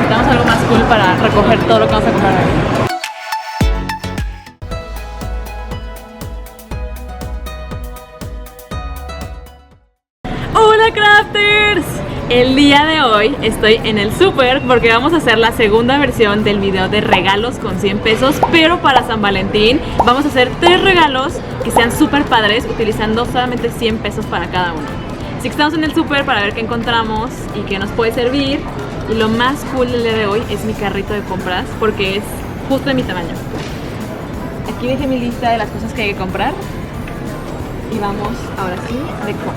necesitamos algo más cool para recoger todo lo que vamos a comprar hoy. ¡Hola crafters! El día de hoy estoy en el súper porque vamos a hacer la segunda versión del video de regalos con 100 pesos, pero para San Valentín vamos a hacer 3 regalos que sean súper padres utilizando solamente 100 pesos para cada uno. Así que estamos en el súper para ver qué encontramos y qué nos puede servir. Y lo más cool del día de hoy es mi carrito de compras porque es justo de mi tamaño. Aquí dejé mi lista de las cosas que hay que comprar y vamos ahora sí de compras.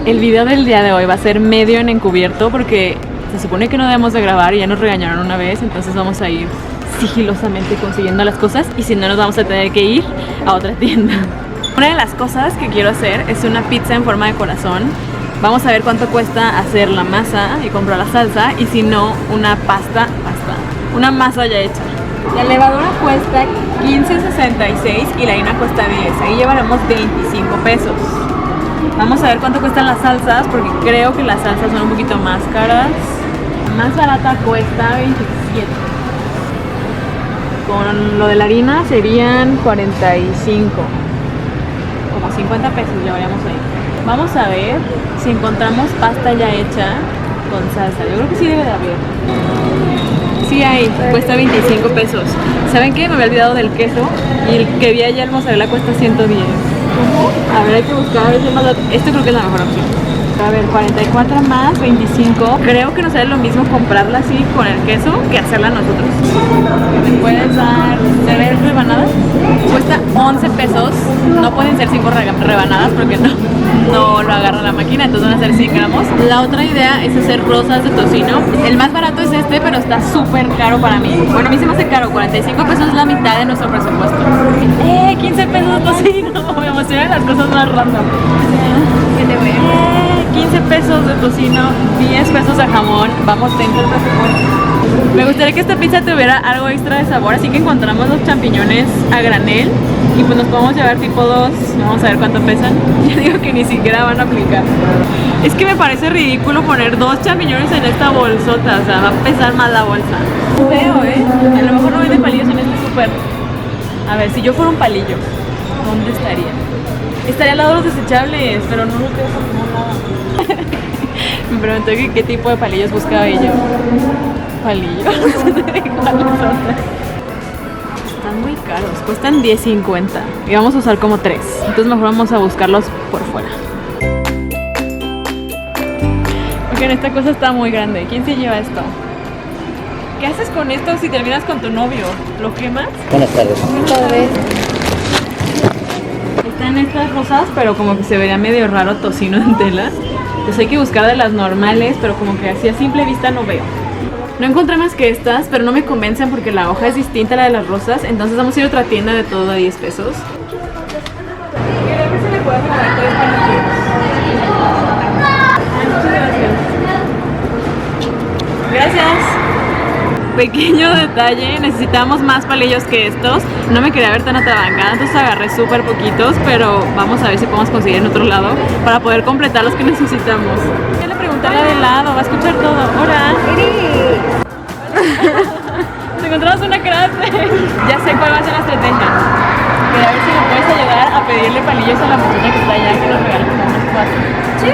El video del día de hoy va a ser medio en encubierto porque se supone que no debemos de grabar y ya nos regañaron una vez, entonces vamos a ir sigilosamente consiguiendo las cosas y si no nos vamos a tener que ir a otra tienda. Una de las cosas que quiero hacer es una pizza en forma de corazón. Vamos a ver cuánto cuesta hacer la masa y comprar la salsa y si no, una una masa ya hecha. La levadura cuesta 15.66 y la harina cuesta 10, ahí llevaremos 25 pesos. Vamos a ver cuánto cuestan las salsas porque creo que las salsas son un poquito más caras. La más barata cuesta 27. Con lo de la harina serían 45. Como 50 pesos llevaríamos ahí. Vamos a ver si encontramos pasta ya hecha con salsa. Yo creo que sí debe de haber. Sí hay, cuesta 25 pesos. ¿Saben qué? Me había olvidado del queso y el que vi allá el mozzarella cuesta 110. A ver, hay que buscar a ver si es más barato. Esto creo que es la mejor opción. A ver, 44 más 25. Creo que nos sale lo mismo comprarla así con el queso que hacerla nosotros. ¿Me puedes dar 3 rebanadas? Cuesta 11 pesos. No pueden ser 5 rebanadas porque no lo agarra la máquina, entonces van a ser 100 gramos. La otra idea es hacer rosas de tocino. El más barato es este, pero está súper caro para mí. Bueno, a mí se me hace caro. 45 pesos es la mitad de nuestro presupuesto. 15 pesos de tocino. Me emocionan las cosas más random. ¿Qué te voy a 15 pesos de tocino, 10 pesos de jamón. Vamos dentro del presupuesto. Me gustaría que esta pizza tuviera algo extra de sabor, así que encontramos los champiñones a granel y pues nos podemos llevar tipo 2. Vamos a ver cuánto pesan. Ya digo que ni siquiera van a aplicar. Es que me parece ridículo poner 2 champiñones en esta bolsota, o sea, va a pesar más la bolsa. Feo, a lo mejor no venden palillos en este súper. A ver, si yo fuera un palillo, ¿dónde estaría? Estaría al lado de los desechables, pero no lo tengo como nada. Me preguntó qué tipo de palillos buscaba y yo. ¿Palillos? ¿Cuáles son? Están muy caros, cuestan 10.50 y vamos a usar como 3. Entonces mejor vamos a buscarlos por fuera. Porque esta cosa está muy grande. ¿Quién se lleva esto? ¿Qué haces con esto si terminas con tu novio? ¿Lo quemas? Buenas tardes. Buenas tardes. Están estas rosas, pero como que se vería medio raro tocino en tela. Pues hay que buscar de las normales, pero como que así a simple vista no veo. No encontré más que estas, pero no me convencen porque la hoja es distinta a la de las rosas. Entonces vamos a ir a otra tienda de todo a 10 pesos. Creo que se le puede poner 3 palillos. Muchas gracias. Gracias. Pequeño detalle, necesitamos más palillos que estos. No me quería ver tan atrabancada, entonces agarré súper poquitos, pero vamos a ver si podemos conseguir en otro lado para poder completar los que necesitamos. Ya le pregunté a la de lado, va a escuchar todo. Hola. Nos encontramos una clase. Ya sé cuál va a ser la estrategia. Pero a ver si me puedes ayudar a pedirle palillos a la persona que está allá que nos regale como unos 4. ¿Sí?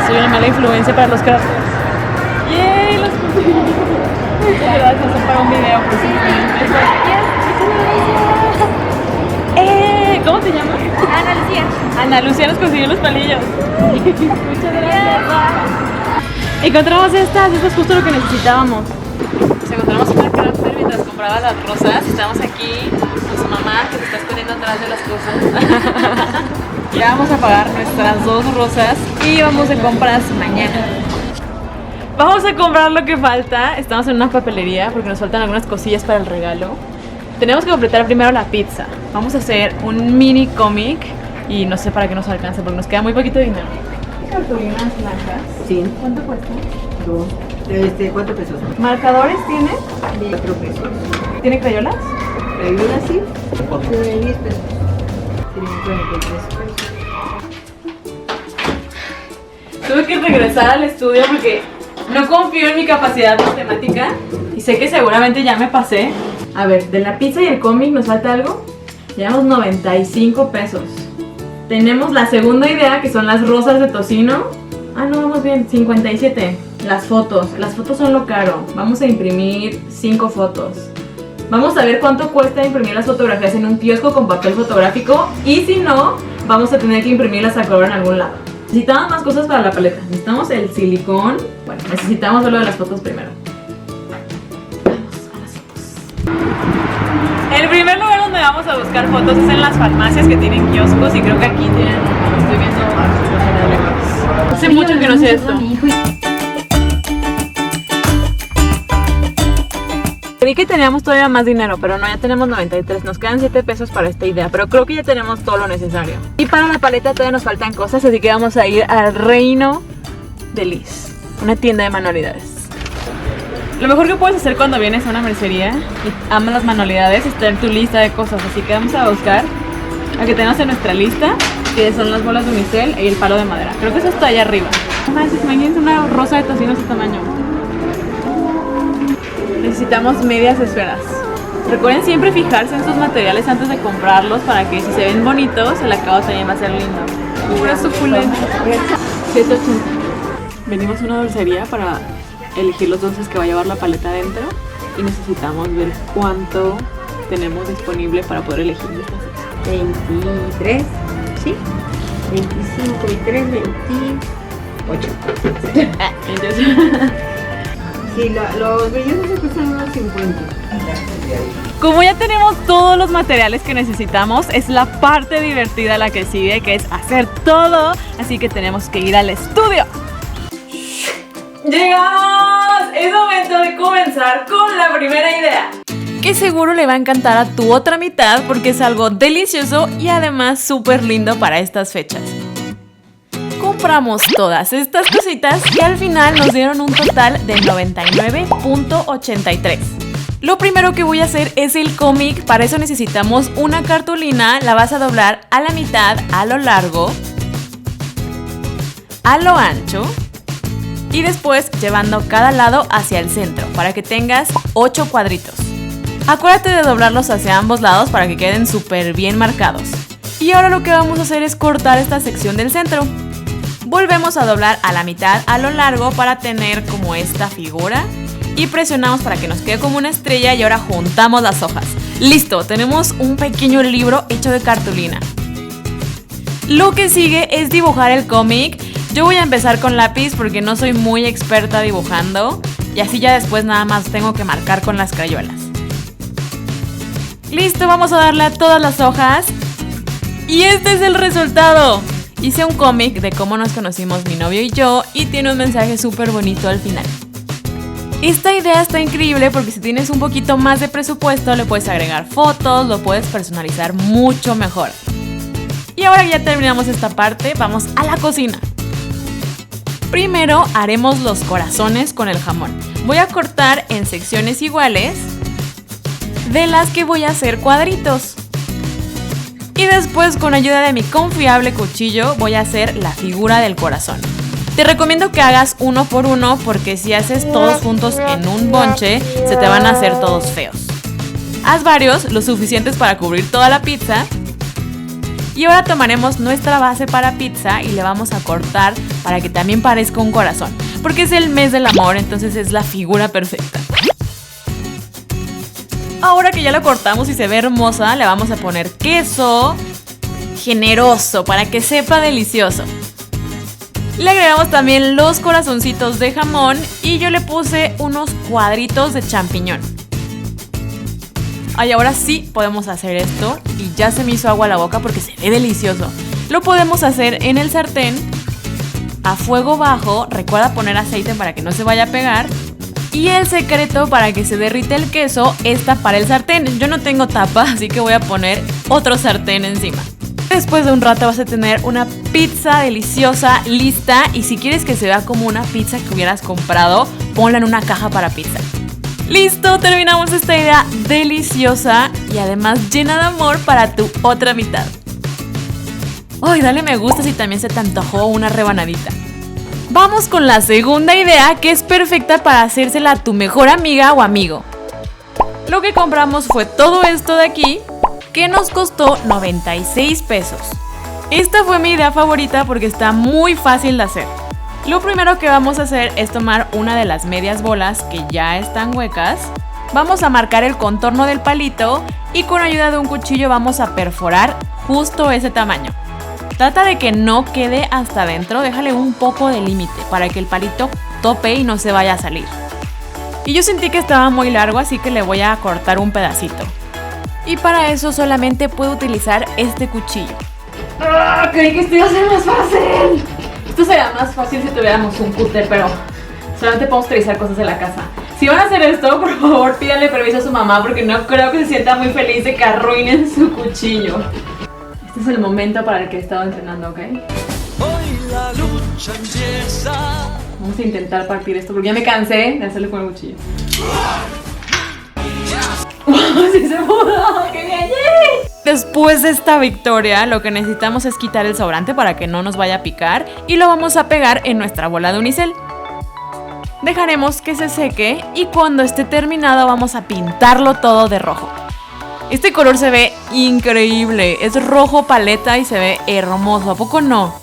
Soy una mala influencia para los crafters. ¡Yay! Los conseguí. Muchas gracias, son para un video. Pues, ¿cómo te llamas? Ana Lucía. Ana Lucía nos consiguió los palillos. Muchas gracias. Encontramos estas, esto es justo lo que necesitábamos. Nos encontramos una crafter mientras compraba las rosas. Estamos aquí con su mamá que se está escondiendo atrás de las cosas. Ya vamos a pagar nuestras 2 rosas y vamos de compras mañana. Vamos a comprar lo que falta. Estamos en una papelería porque nos faltan algunas cosillas para el regalo. Tenemos que completar primero la pizza. Vamos a hacer un mini cómic y no sé para qué nos alcance porque nos queda muy poquito dinero. Cartulinas blancas. Sí. ¿Cuánto cuesta? 4 pesos. ¿Marcadores tiene? 4 pesos. ¿Tiene crayolas? Ayuda así, de 10 pesos. Serían 43 pesos. Tuve que regresar al estudio porque no confío en mi capacidad matemática y sé que seguramente ya me pasé. A ver, de la pizza y el cómic nos falta algo. Llevamos 95 pesos. Tenemos la segunda idea, que son las rosas de tocino. Ah, no, vamos bien, 57. Las fotos son lo caro. Vamos a imprimir 5 fotos. Vamos a ver cuánto cuesta imprimir las fotografías en un kiosco con papel fotográfico. Y si no, vamos a tener que imprimirlas a color en algún lado. Necesitamos más cosas para la paleta. Necesitamos el silicón. Bueno, necesitamos lo de las fotos primero. Vamos a las fotos. El primer lugar donde vamos a buscar fotos es en las farmacias que tienen kioscos. Y creo que aquí tienen. Estoy viendo. Hace mucho que no sé esto. Creí que teníamos todavía más dinero, pero no, ya tenemos 93. Nos quedan 7 pesos para esta idea, pero creo que ya tenemos todo lo necesario. Y para la paleta todavía nos faltan cosas, así que vamos a ir al Reino de Liz, una tienda de manualidades. Lo mejor que puedes hacer cuando vienes a una mercería y amas las manualidades es tener tu lista de cosas, así que vamos a buscar a que tenemos en nuestra lista, que son las bolas de unicel y el palo de madera. Creo que eso está allá arriba. Imagínense una rosa de tocino de ese tamaño. Necesitamos medias esferas. Recuerden siempre fijarse en sus materiales antes de comprarlos para que si se ven bonitos, el acabado también va a ser lindo. Pura suculenta. 780. Venimos a una dulcería para elegir los dulces que va a llevar la paleta adentro y necesitamos ver cuánto tenemos disponible para poder elegir estas. 23, ¿sí? 25 y 3, 28. Entonces... Sí, los brillosos se cuestan unos 50. Como ya tenemos todos los materiales que necesitamos, es la parte divertida la que sigue, que es hacer todo. Así que tenemos que ir al estudio. ¡Llegamos! Es momento de comenzar con la primera idea, que seguro le va a encantar a tu otra mitad porque es algo delicioso y además súper lindo para estas fechas. Compramos todas estas cositas y al final nos dieron un total de 99.83. Lo primero que voy a hacer es el cómic. Para eso necesitamos una cartulina. La vas a doblar a la mitad, a lo largo, a lo ancho y después llevando cada lado hacia el centro para que tengas 8 cuadritos. Acuérdate de doblarlos hacia ambos lados para que queden súper bien marcados. Y ahora lo que vamos a hacer es cortar esta sección del centro. Volvemos a doblar a la mitad a lo largo para tener como esta figura y presionamos para que nos quede como una estrella y ahora juntamos las hojas. ¡Listo! Tenemos un pequeño libro hecho de cartulina. Lo que sigue es dibujar el cómic. Yo voy a empezar con lápiz porque no soy muy experta dibujando y así ya después nada más tengo que marcar con las crayolas. ¡Listo! Vamos a darle a todas las hojas y este es el resultado. Hice un cómic de cómo nos conocimos mi novio y yo y tiene un mensaje súper bonito al final. Esta idea está increíble porque si tienes un poquito más de presupuesto le puedes agregar fotos, lo puedes personalizar mucho mejor. Y ahora que ya terminamos esta parte, vamos a la cocina. Primero haremos los corazones con el jamón. Voy a cortar en secciones iguales de las que voy a hacer cuadritos. Y después con ayuda de mi confiable cuchillo voy a hacer la figura del corazón. Te recomiendo que hagas uno por uno porque si haces todos juntos en un bonche se te van a hacer todos feos. Haz varios, lo suficientes para cubrir toda la pizza. Y ahora tomaremos nuestra base para pizza y le vamos a cortar para que también parezca un corazón. Porque es el mes del amor, entonces es la figura perfecta. Ahora que ya lo cortamos y se ve hermosa, le vamos a poner queso generoso para que sepa delicioso. Le agregamos también los corazoncitos de jamón y yo le puse unos cuadritos de champiñón. Ay, ahora sí podemos hacer esto y ya se me hizo agua a la boca porque se ve delicioso. Lo podemos hacer en el sartén a fuego bajo. Recuerda poner aceite para que no se vaya a pegar. Y el secreto para que se derrite el queso es tapar el sartén. Yo no tengo tapa, así que voy a poner otro sartén encima. Después de un rato vas a tener una pizza deliciosa lista. Y si quieres que se vea como una pizza que hubieras comprado, ponla en una caja para pizza. Listo, terminamos esta idea deliciosa. y además llena de amor para tu otra mitad. Ay, dale me gusta si también se te antojó una rebanadita. Vamos con la segunda idea, que es perfecta para hacérsela a tu mejor amiga o amigo. Lo que compramos fue todo esto de aquí, que nos costó 96 pesos. Esta fue mi idea favorita porque está muy fácil de hacer. Lo primero que vamos a hacer es tomar una de las medias bolas que ya están huecas. Vamos a marcar el contorno del palito y con ayuda de un cuchillo vamos a perforar justo ese tamaño. Trata de que no quede hasta adentro, déjale un poco de límite para que el palito tope y no se vaya a salir. Y yo sentí que estaba muy largo, así que le voy a cortar un pedacito. Y para eso solamente puedo utilizar este cuchillo. ¡Ah! Creí que esto iba a ser más fácil. Esto sería más fácil si tuviéramos un cúter, pero solamente podemos utilizar cosas de la casa. Si van a hacer esto, por favor pídanle permiso a su mamá porque no creo que se sienta muy feliz de que arruinen su cuchillo. Este es el momento para el que he estado entrenando, ¿ok? Hoy la lucha empieza. Vamos a intentar partir esto porque ya me cansé de hacerle con el cuchillo. ¡Sí se pudo! ¡Qué bien! Después de esta victoria, lo que necesitamos es quitar el sobrante para que no nos vaya a picar y lo vamos a pegar en nuestra bola de unicel. Dejaremos que se seque y cuando esté terminado vamos a pintarlo todo de rojo. Este color se ve increíble, es rojo paleta y se ve hermoso, ¿a poco no?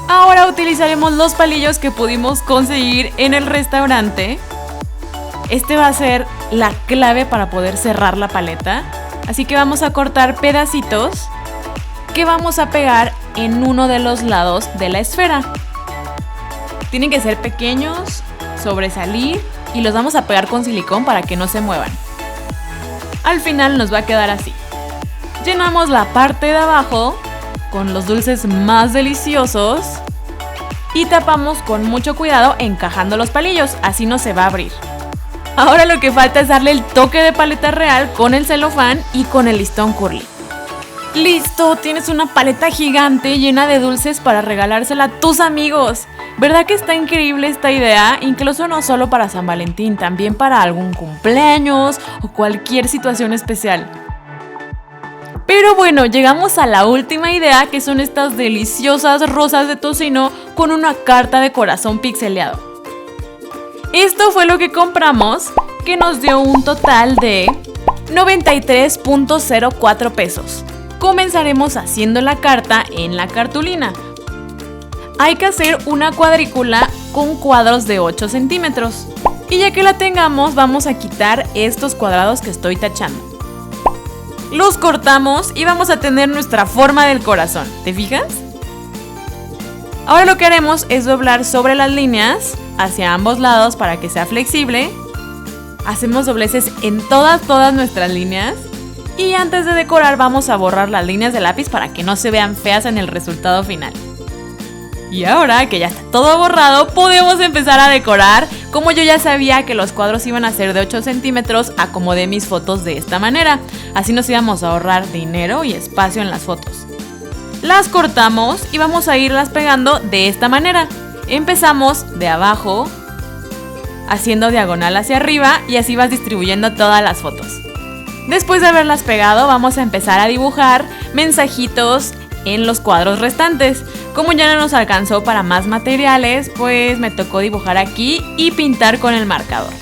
Ahora utilizaremos los palillos que pudimos conseguir en el restaurante. Este va a ser la clave para poder cerrar la paleta. Así que vamos a cortar pedacitos que vamos a pegar en uno de los lados de la esfera. Tienen que ser pequeños, sobresalir y los vamos a pegar con silicón para que no se muevan. Al final nos va a quedar así. Llenamos la parte de abajo con los dulces más deliciosos y tapamos con mucho cuidado encajando los palillos, así no se va a abrir. Ahora lo que falta es darle el toque de paleta real con el celofán y con el listón curly. ¡Listo! Tienes una paleta gigante llena de dulces para regalársela a tus amigos. ¿Verdad que está increíble esta idea? Incluso no solo para San Valentín, también para algún cumpleaños o cualquier situación especial. Pero bueno, llegamos a la última idea, que son estas deliciosas rosas de tocino con una carta de corazón pixeleado. Esto fue lo que compramos, que nos dio un total de 93.04 pesos. Comenzaremos haciendo la carta en la cartulina. Hay que hacer una cuadrícula con cuadros de 8 centímetros. Y ya que la tengamos, vamos a quitar estos cuadrados que estoy tachando. Los cortamos y vamos a tener nuestra forma del corazón. ¿Te fijas? Ahora lo que haremos es doblar sobre las líneas hacia ambos lados para que sea flexible. Hacemos dobleces en todas nuestras líneas. Y antes de decorar vamos a borrar las líneas de lápiz para que no se vean feas en el resultado final. Y ahora que ya está todo borrado, podemos empezar a decorar. Como yo ya sabía que los cuadros iban a ser de 8 centímetros, acomodé mis fotos de esta manera. Así nos íbamos a ahorrar dinero y espacio en las fotos. Las cortamos y vamos a irlas pegando de esta manera. Empezamos de abajo, haciendo diagonal hacia arriba y así vas distribuyendo todas las fotos. Después de haberlas pegado, vamos a empezar a dibujar mensajitos en los cuadros restantes. Como ya no nos alcanzó para más materiales, pues me tocó dibujar aquí y pintar con el marcador.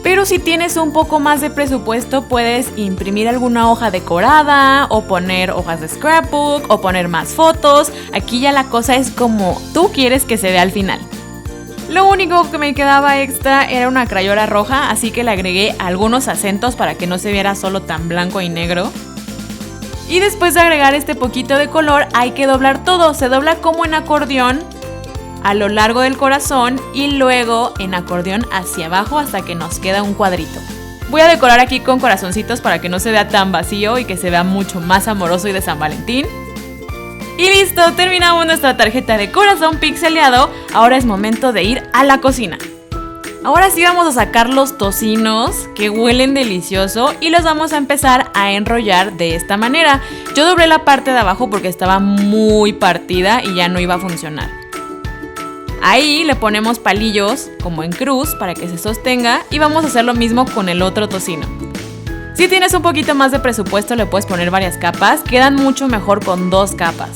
Pero si tienes un poco más de presupuesto, puedes imprimir alguna hoja decorada o poner hojas de scrapbook o poner más fotos. Aquí ya la cosa es como tú quieres que se vea al final. Lo único que me quedaba extra era una crayola roja, así que le agregué algunos acentos para que no se viera solo tan blanco y negro. Y después de agregar este poquito de color hay que doblar todo, se dobla como en acordeón a lo largo del corazón y luego en acordeón hacia abajo hasta que nos queda un cuadrito. Voy a decorar aquí con corazoncitos para que no se vea tan vacío y que se vea mucho más amoroso y de San Valentín. Y listo, terminamos nuestra tarjeta de corazón pixeleado. Ahora es momento de ir a la cocina. Ahora sí vamos a sacar los tocinos que huelen delicioso y los vamos a empezar a enrollar de esta manera. Yo doblé la parte de abajo porque estaba muy partida y ya no iba a funcionar. Ahí le ponemos palillos como en cruz para que se sostenga y vamos a hacer lo mismo con el otro tocino. Si tienes un poquito más de presupuesto le puedes poner varias capas, quedan mucho mejor con 2 capas.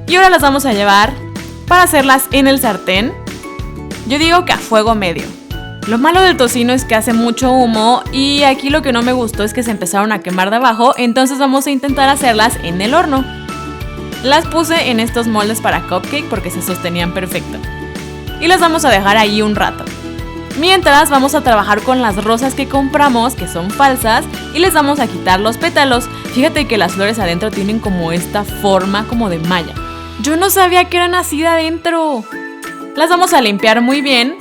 Y ahora las vamos a llevar para hacerlas en el sartén. Yo digo que a fuego medio. Lo malo del tocino es que hace mucho humo y aquí lo que no me gustó es que se empezaron a quemar de abajo, entonces vamos a intentar hacerlas en el horno. Las puse en estos moldes para cupcake porque se sostenían perfecto. Y las vamos a dejar ahí un rato. Mientras vamos a trabajar con las rosas que compramos, que son falsas, y les vamos a quitar los pétalos. Fíjate que las flores adentro tienen como esta forma como de malla. Yo no sabía que eran así de adentro. Las vamos a limpiar muy bien.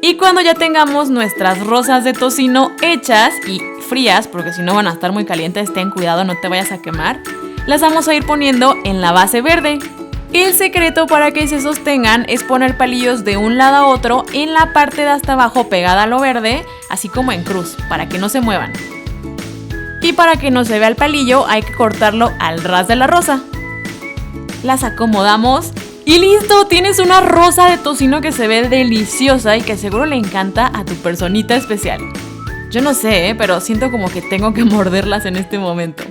Y cuando ya tengamos nuestras rosas de tocino hechas y frías, porque si no van a estar muy calientes, ten cuidado, no te vayas a quemar, las vamos a ir poniendo en la base verde. El secreto para que se sostengan es poner palillos de un lado a otro en la parte de hasta abajo pegada a lo verde, así como en cruz, para que no se muevan. Y para que no se vea el palillo hay que cortarlo al ras de la rosa. Las acomodamos y listo, tienes una rosa de tocino que se ve deliciosa y que seguro le encanta a tu personita especial. Yo no sé, pero siento como que tengo que morderlas en este momento.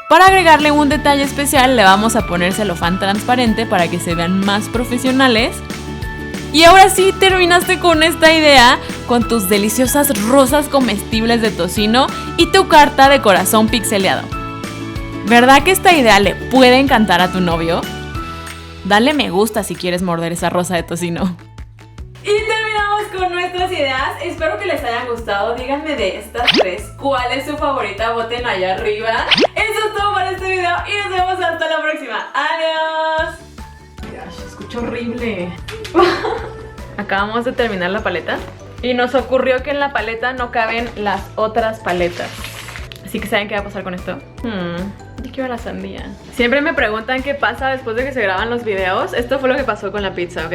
Para agregarle un detalle especial le vamos a poner celofán transparente para que se vean más profesionales. Y ahora sí terminaste con esta idea, con tus deliciosas rosas comestibles de tocino y tu carta de corazón pixeleado. ¿Verdad que esta idea le puede encantar a tu novio? Dale me gusta si quieres morder esa rosa de tocino. Y terminamos con nuestras ideas. Espero que les hayan gustado. Díganme de estas 3 cuál es su favorita. Voten allá arriba. Eso es todo para este video y nos vemos hasta la próxima. Adiós. Ay, se escucha horrible. Acabamos de terminar la paleta y nos ocurrió que en la paleta no caben las otras paletas. Así que ¿saben qué va a pasar con esto? Yo quiero la sandía. Siempre me preguntan qué pasa después de que se graban los videos. Esto fue lo que pasó con la pizza, ¿ok?